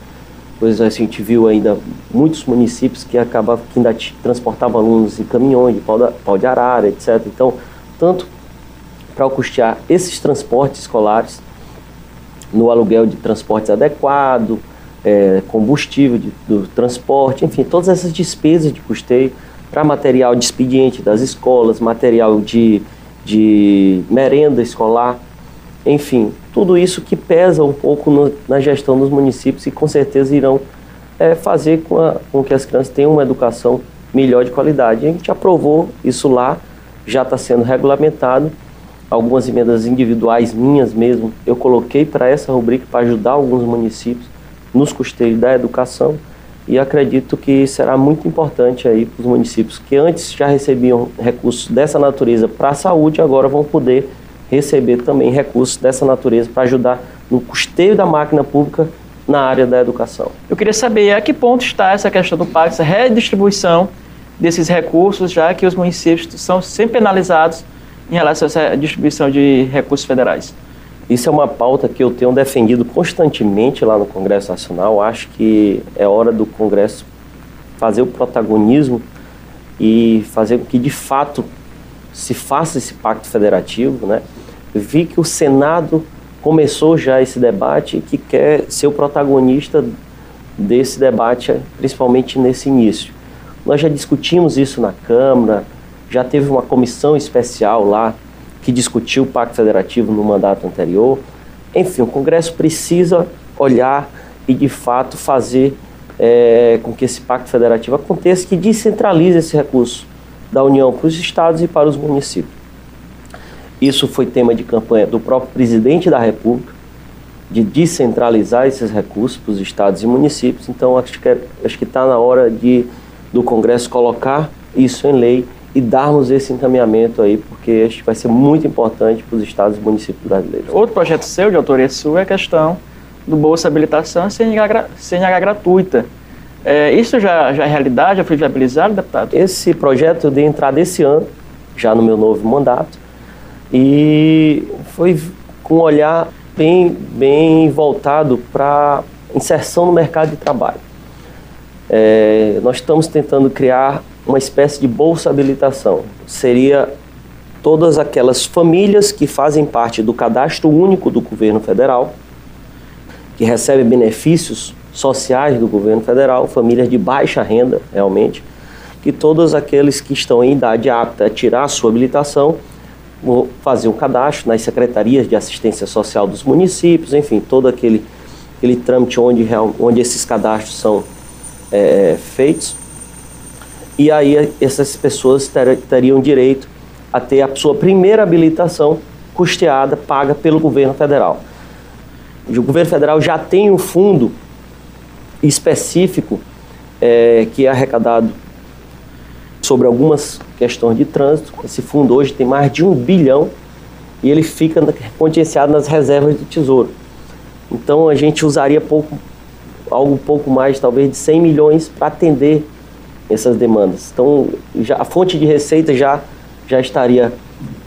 pois a gente viu ainda muitos municípios que ainda transportavam alunos em caminhões de pau de arara, etc. Então, tanto para custear esses transportes escolares, no aluguel de transportes adequado, combustível do transporte, enfim, todas essas despesas de custeio, para material de expediente das escolas, material de merenda escolar, enfim, tudo isso que pesa um pouco na gestão dos municípios e com certeza irão fazer com que as crianças tenham uma educação melhor de qualidade. A gente aprovou isso lá, já está sendo regulamentado. Algumas emendas individuais minhas mesmo, eu coloquei para essa rubrica para ajudar alguns municípios nos custeios da educação, e acredito que será muito importante aí para os municípios que antes já recebiam recursos dessa natureza para a saúde, agora vão poder receber também recursos dessa natureza para ajudar no custeio da máquina pública na área da educação. Eu queria saber a que ponto está essa questão do PAC, essa redistribuição desses recursos, já que os municípios são sempre penalizados em relação a essa distribuição de recursos federais. Isso é uma pauta que eu tenho defendido constantemente lá no Congresso Nacional. Acho que é hora do Congresso fazer o protagonismo e fazer com que, de fato, se faça esse pacto federativo, né? Vi que o Senado começou já esse debate e que quer ser o protagonista desse debate, principalmente nesse início. Nós já discutimos isso na Câmara, já teve uma comissão especial lá que discutiu o Pacto Federativo no mandato anterior. Enfim, o Congresso precisa olhar e, de fato, fazer com que esse Pacto Federativo aconteça, que descentralize esse recurso da União para os estados e para os municípios. Isso foi tema de campanha do próprio presidente da República, de descentralizar esses recursos para os estados e municípios. Então, acho que está na hora do Congresso colocar isso em lei e darmos esse encaminhamento aí, porque acho que vai ser muito importante para os estados e municípios brasileiros. Outro projeto seu, de autoria sua, é a questão do Bolsa Habilitação e CNH gratuita. Isso já é realidade, já foi viabilizado, deputado? Esse projeto eu dei entrada esse ano, já no meu novo mandato, e foi com um olhar bem voltado para inserção no mercado de trabalho. Nós estamos tentando criar uma espécie de Bolsa Habilitação. Seria todas aquelas famílias que fazem parte do cadastro único do governo federal, que recebem benefícios sociais do governo federal, famílias de baixa renda, realmente, que todos aqueles que estão em idade apta a tirar a sua habilitação vão fazer um cadastro nas secretarias de assistência social dos municípios, enfim, todo aquele trâmite onde esses cadastros são feitos. E aí essas pessoas teriam direito a ter a sua primeira habilitação custeada, paga pelo governo federal. O governo federal já tem um fundo específico que é arrecadado sobre algumas questões de trânsito. Esse fundo hoje tem mais de 1 bilhão e ele fica contingenciado nas reservas do Tesouro. Então a gente usaria algo um pouco mais, talvez, de 100 milhões para atender essas demandas. Então a fonte de receita já estaria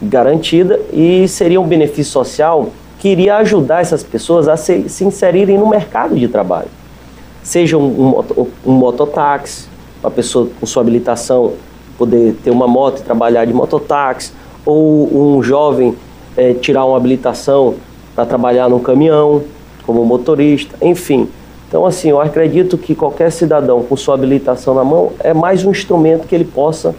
garantida e seria um benefício social que iria ajudar essas pessoas a se inserirem no mercado de trabalho. Seja um mototáxi, uma pessoa com sua habilitação poder ter uma moto e trabalhar de mototáxi, ou um jovem tirar uma habilitação para trabalhar num caminhão, como motorista, enfim. Então, assim, eu acredito que qualquer cidadão com sua habilitação na mão é mais um instrumento que ele possa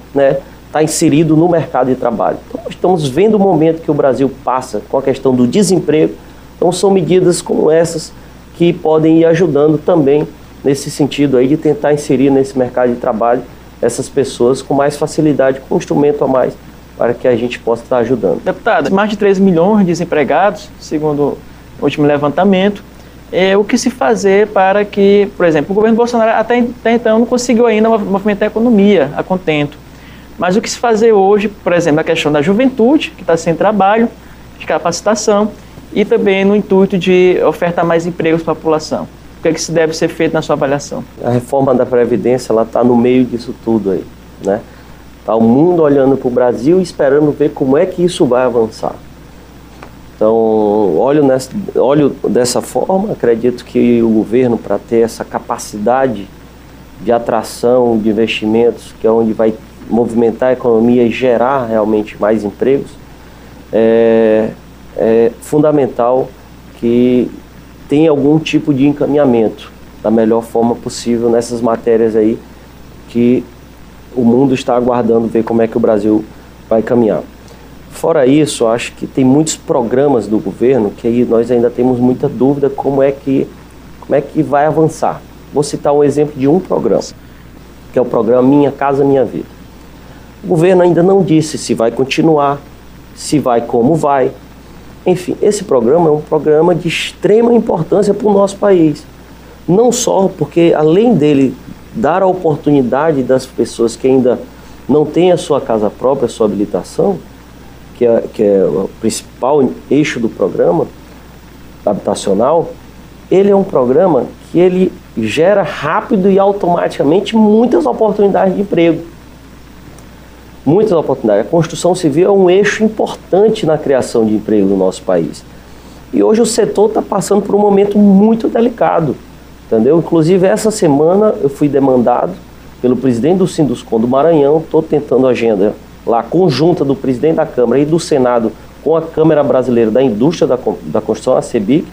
estar inserido no mercado de trabalho. Então, nós estamos vendo o momento que o Brasil passa com a questão do desemprego. Então, são medidas como essas que podem ir ajudando também nesse sentido aí de tentar inserir nesse mercado de trabalho essas pessoas com mais facilidade, com um instrumento a mais para que a gente possa estar ajudando. Deputado, mais de 3 milhões de desempregados, segundo o último levantamento. O que se fazer para que, por exemplo, o governo Bolsonaro até então não conseguiu ainda movimentar a economia a contento. Mas o que se fazer hoje, por exemplo, a questão da juventude, que está sem trabalho, de capacitação, e também no intuito de ofertar mais empregos para a população. O que se deve ser feito na sua avaliação? A reforma da Previdência está no meio disso tudo aí, né? Está o mundo olhando para o Brasil e esperando ver como é que isso vai avançar. Então, olho dessa forma, acredito que o governo, para ter essa capacidade de atração de investimentos, que é onde vai movimentar a economia e gerar realmente mais empregos, é fundamental que tenha algum tipo de encaminhamento da melhor forma possível nessas matérias aí que o mundo está aguardando ver como é que o Brasil vai caminhar. Fora isso, acho que tem muitos programas do governo que aí nós ainda temos muita dúvida como é que vai avançar. Vou citar um exemplo de um programa. que é o programa Minha Casa Minha Vida. O governo ainda não disse se vai continuar, se vai, como vai. Enfim, esse programa é um programa de extrema importância para o nosso país. Não só porque, além dele dar a oportunidade das pessoas que ainda não têm a sua casa própria, a sua habilitação, que é o principal eixo do programa habitacional, ele é um programa que ele gera rápido e automaticamente muitas oportunidades de emprego. Muitas oportunidades. A construção civil é um eixo importante na criação de emprego no nosso país. E hoje o setor está passando por um momento muito delicado, entendeu? Inclusive, essa semana eu fui demandado pelo presidente do Sinduscon do Maranhão, estou tentando a agenda lá conjunta do presidente da Câmara e do Senado com a Câmara Brasileira da Indústria da Construção, a CEBIC,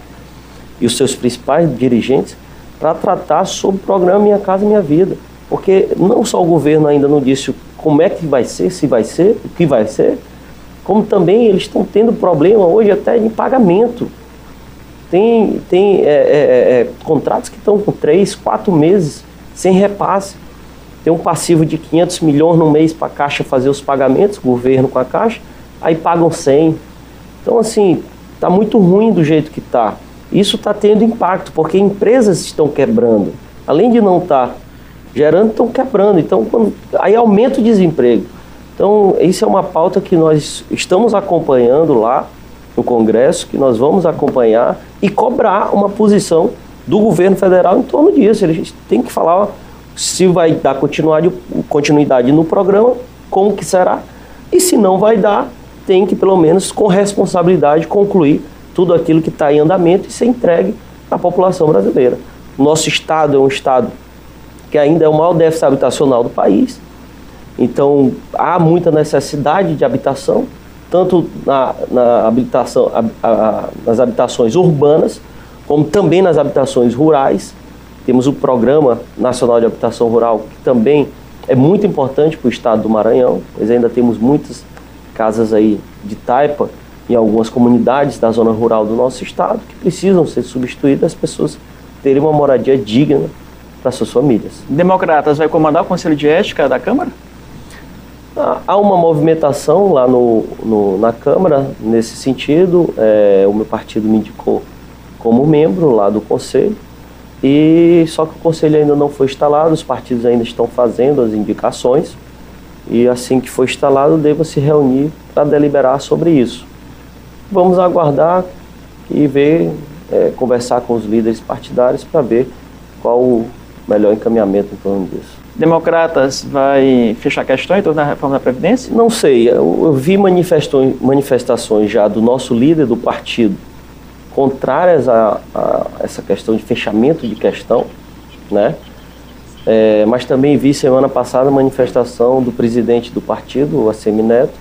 e os seus principais dirigentes, para tratar sobre o programa Minha Casa Minha Vida. Porque não só o governo ainda não disse como é que vai ser, se vai ser, o que vai ser, como também eles estão tendo problema hoje até de pagamento. Tem contratos que estão com 3, 4 meses sem repasse. Tem um passivo de 500 milhões no mês para a Caixa fazer os pagamentos, o governo com a Caixa, aí pagam 100. Então, assim, está muito ruim do jeito que está. Isso está tendo impacto, porque empresas estão quebrando. Além de não estar gerando, estão quebrando. Então, aí aumenta o desemprego. Então, isso é uma pauta que nós estamos acompanhando lá no Congresso, que nós vamos acompanhar e cobrar uma posição do governo federal em torno disso. Eles têm que falar se vai dar continuidade no programa, como que será, e se não vai dar, tem que, pelo menos, com responsabilidade, concluir tudo aquilo que está em andamento e ser entregue à população brasileira. Nosso estado é um estado que ainda é o maior déficit habitacional do país, então há muita necessidade de habitação, tanto nas habitações urbanas, como também nas habitações rurais. Temos o Programa Nacional de Habitação Rural, que também é muito importante para o estado do Maranhão, pois ainda temos muitas casas aí de taipa em algumas comunidades da zona rural do nosso estado que precisam ser substituídas, as pessoas terem uma moradia digna para suas famílias. Democratas vai comandar o Conselho de Ética da Câmara? Há uma movimentação lá na Câmara nesse sentido. O meu partido me indicou como membro lá do Conselho, só que o Conselho ainda não foi instalado, os partidos ainda estão fazendo as indicações, e assim que for instalado, deva se reunir para deliberar sobre isso. Vamos aguardar e ver, conversar com os líderes partidários para ver qual o melhor encaminhamento em torno disso. Democratas vai fechar questão em torno da reforma da Previdência? Não sei, eu vi manifestações já do nosso líder do partido contrárias a essa questão de fechamento de questão, né? Mas também vi semana passada a manifestação do presidente do partido, o Assemineto,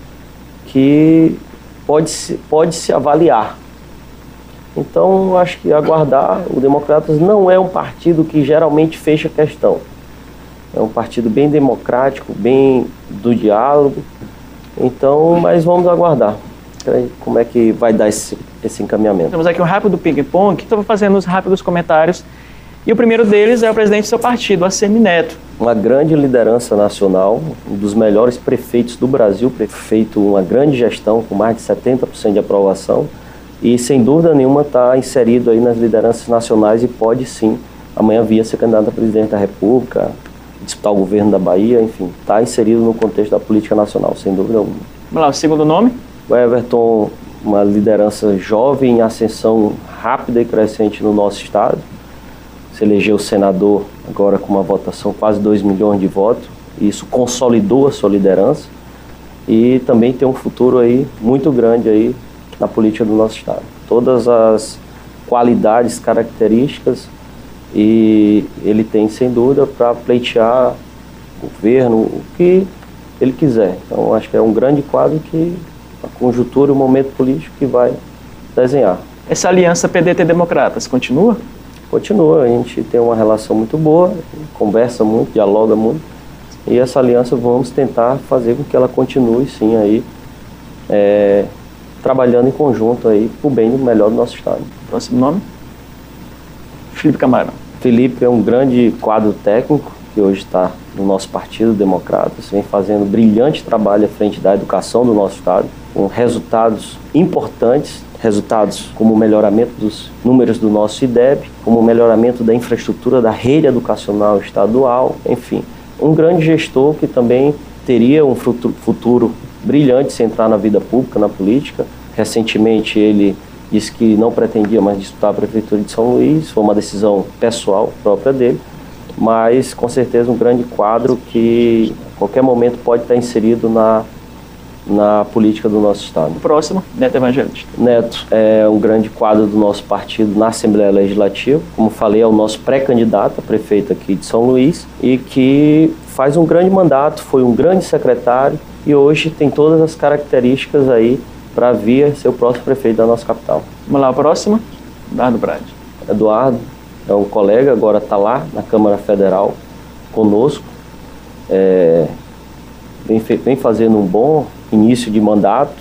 que pode se avaliar. Então, acho que aguardar. O Democratas não é um partido que geralmente fecha questão. É um partido bem democrático, bem do diálogo. Então, mas vamos aguardar como é que vai dar esse encaminhamento. Temos aqui um rápido ping-pong, que estou fazendo os rápidos comentários. E o primeiro deles é o presidente do seu partido, Assemineto. Uma grande liderança nacional, um dos melhores prefeitos do Brasil, feito uma grande gestão com mais de 70% de aprovação. E, sem dúvida nenhuma, está inserido aí nas lideranças nacionais e pode, sim, amanhã vir ser candidato a presidente da República, disputar o governo da Bahia, enfim, está inserido no contexto da política nacional, sem dúvida alguma. Vamos lá, o segundo nome? O Everton, uma liderança jovem, em ascensão rápida e crescente no nosso estado. Se elegeu senador agora com uma votação quase 2 milhões de votos. Isso consolidou a sua liderança e também tem um futuro aí muito grande aí na política do nosso estado. Todas as qualidades, características, e ele tem, sem dúvida, para pleitear o governo, o que ele quiser. Então, acho que é um grande quadro que a conjuntura e o momento político que vai desenhar. Essa aliança PDT-Democratas continua? Continua, a gente tem uma relação muito boa, conversa muito, dialoga muito, e essa aliança vamos tentar fazer com que ela continue, sim, aí, trabalhando em conjunto aí para o bem e melhor do nosso estado. Próximo nome? Felipe Camarão. Felipe é um grande quadro técnico, que hoje está no nosso partido, Democratas, vem fazendo um brilhante trabalho à frente da educação do nosso estado, com resultados importantes, resultados como o melhoramento dos números do nosso IDEB, como o melhoramento da infraestrutura da rede educacional estadual, enfim, um grande gestor que também teria um futuro brilhante se entrar na vida pública, na política. Recentemente ele disse que não pretendia mais disputar a Prefeitura de São Luís, foi uma decisão pessoal própria dele, mas com certeza um grande quadro que a qualquer momento pode estar inserido na política do nosso estado. O próximo, Neto Evangelista. Neto é um grande quadro do nosso partido na Assembleia Legislativa, como falei, é o nosso pré-candidato a prefeito aqui de São Luís e que faz um grande mandato, foi um grande secretário e hoje tem todas as características aí para vir ser o próximo prefeito da nossa capital. Vamos lá, o próximo, Eduardo Brade. Eduardo é um colega, agora está lá na Câmara Federal conosco, vem fazendo um bom início de mandato.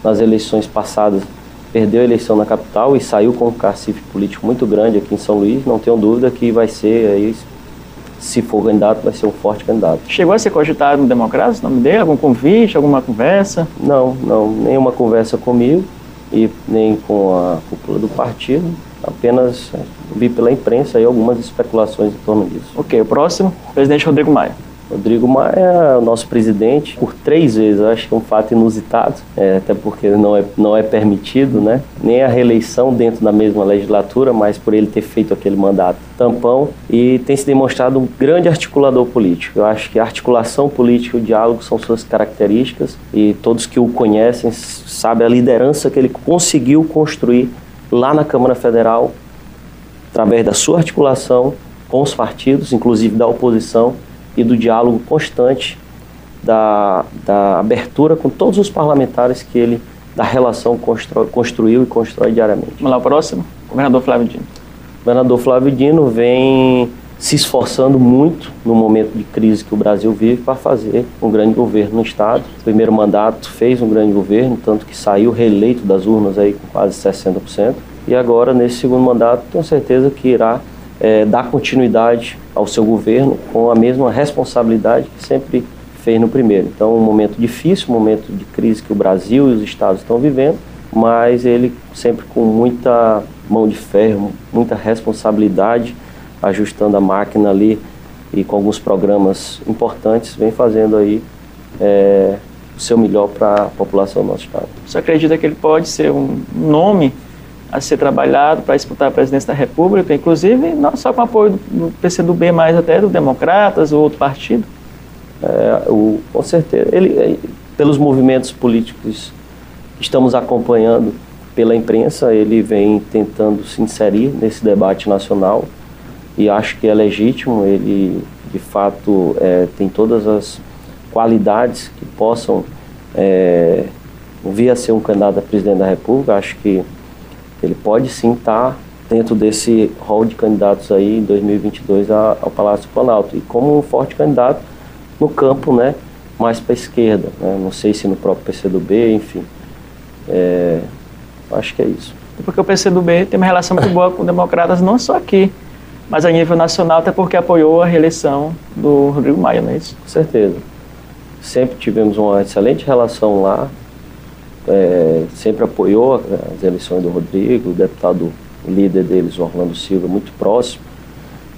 Nas eleições passadas perdeu a eleição na capital e saiu com um cacife político muito grande aqui em São Luís. Não tenho dúvida que vai ser, aí, se for candidato, vai ser um forte candidato. Chegou a ser cogitado no Democratas, o nome dele? Algum convite, alguma conversa? Não, nenhuma conversa comigo e nem com a cúpula do partido. Apenas vi pela imprensa aí algumas especulações em torno disso. Ok, o próximo, presidente Rodrigo Maia. Rodrigo Maia é o nosso presidente por 3 vezes, eu acho que é um fato inusitado, até porque não é permitido, né? Nem a reeleição dentro da mesma legislatura, mas por ele ter feito aquele mandato tampão, e tem se demonstrado um grande articulador político. Eu acho que a articulação política e o diálogo são suas características e todos que o conhecem sabem a liderança que ele conseguiu construir lá na Câmara Federal, através da sua articulação com os partidos, inclusive da oposição, e do diálogo constante, da abertura com todos os parlamentares que ele, da relação, construiu e constrói diariamente. Vamos lá, o próximo, governador Flávio Dino. O governador Flávio Dino vem se esforçando muito no momento de crise que o Brasil vive para fazer um grande governo no estado. No primeiro mandato fez um grande governo, tanto que saiu reeleito das urnas aí com quase 60%. E agora, nesse segundo mandato, tenho certeza que irá dar continuidade ao seu governo com a mesma responsabilidade que sempre fez no primeiro. Então, um momento difícil, um momento de crise que o Brasil e os estados estão vivendo, mas ele sempre com muita mão de ferro, muita responsabilidade, ajustando a máquina ali e com alguns programas importantes, vem fazendo aí o seu melhor para a população do nosso estado. Você acredita que ele pode ser um nome a ser trabalhado para disputar a presidência da República, inclusive não só com apoio do PCdoB, mas até do Democratas ou outro partido? Com certeza. Pelos movimentos políticos que estamos acompanhando pela imprensa, ele vem tentando se inserir nesse debate nacional e acho que é legítimo. Ele, de fato, tem todas as qualidades que possam vir a ser um candidato a presidente da República. Acho que ele pode sim estar dentro desse rol de candidatos aí em 2022 ao Palácio do Planalto e como um forte candidato no campo, né, mais para a esquerda, né? Não sei se no próprio PCdoB, enfim, acho que é isso. Porque o PCdoB tem uma relação muito boa com Democratas, não só aqui, mas a nível nacional, até porque apoiou a reeleição do Rodrigo Maia, não é isso? Com certeza. Sempre tivemos uma excelente relação lá. Sempre apoiou as eleições do Rodrigo, o deputado, o líder deles, o Orlando Silva, muito próximo.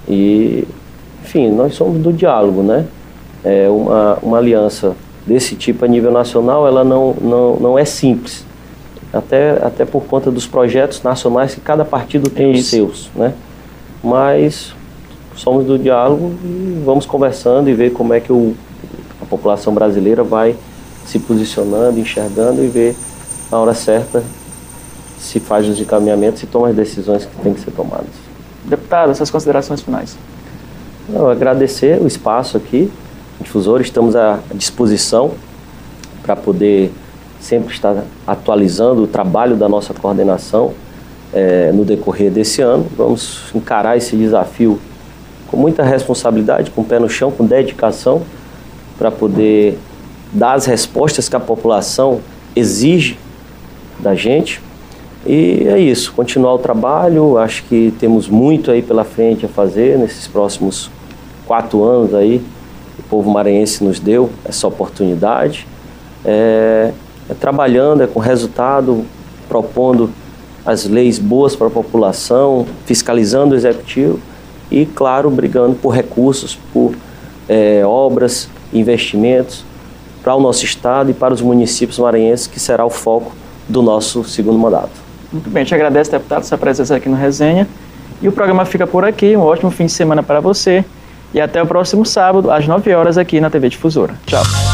E, enfim, nós somos do diálogo, né? Uma aliança desse tipo a nível nacional, ela não é simples. Até por conta dos projetos nacionais que cada partido tem os seus, né? Mas somos do diálogo e vamos conversando e ver como é que a população brasileira vai se posicionando, enxergando e ver na hora certa se faz os encaminhamentos e toma as decisões que têm que ser tomadas. Deputado, essas considerações finais. Agradecer o espaço aqui, Difusor, estamos à disposição para poder sempre estar atualizando o trabalho da nossa coordenação no decorrer desse ano. Vamos encarar esse desafio com muita responsabilidade, com o pé no chão, com dedicação, para poder dar as respostas que a população exige da gente. E é isso, continuar o trabalho. Acho que temos muito aí pela frente a fazer nesses próximos 4 anos aí, o povo maranhense nos deu essa oportunidade, trabalhando, com resultado, propondo as leis boas para a população, fiscalizando o executivo e, claro, brigando por recursos, por obras, investimentos para o nosso estado e para os municípios maranhenses, que será o foco do nosso segundo mandato. Muito bem, te agradeço, deputado, sua presença aqui no Resenha. E o programa fica por aqui. Um ótimo fim de semana para você. E até o próximo sábado, às 9 horas, aqui na TV Difusora. Tchau.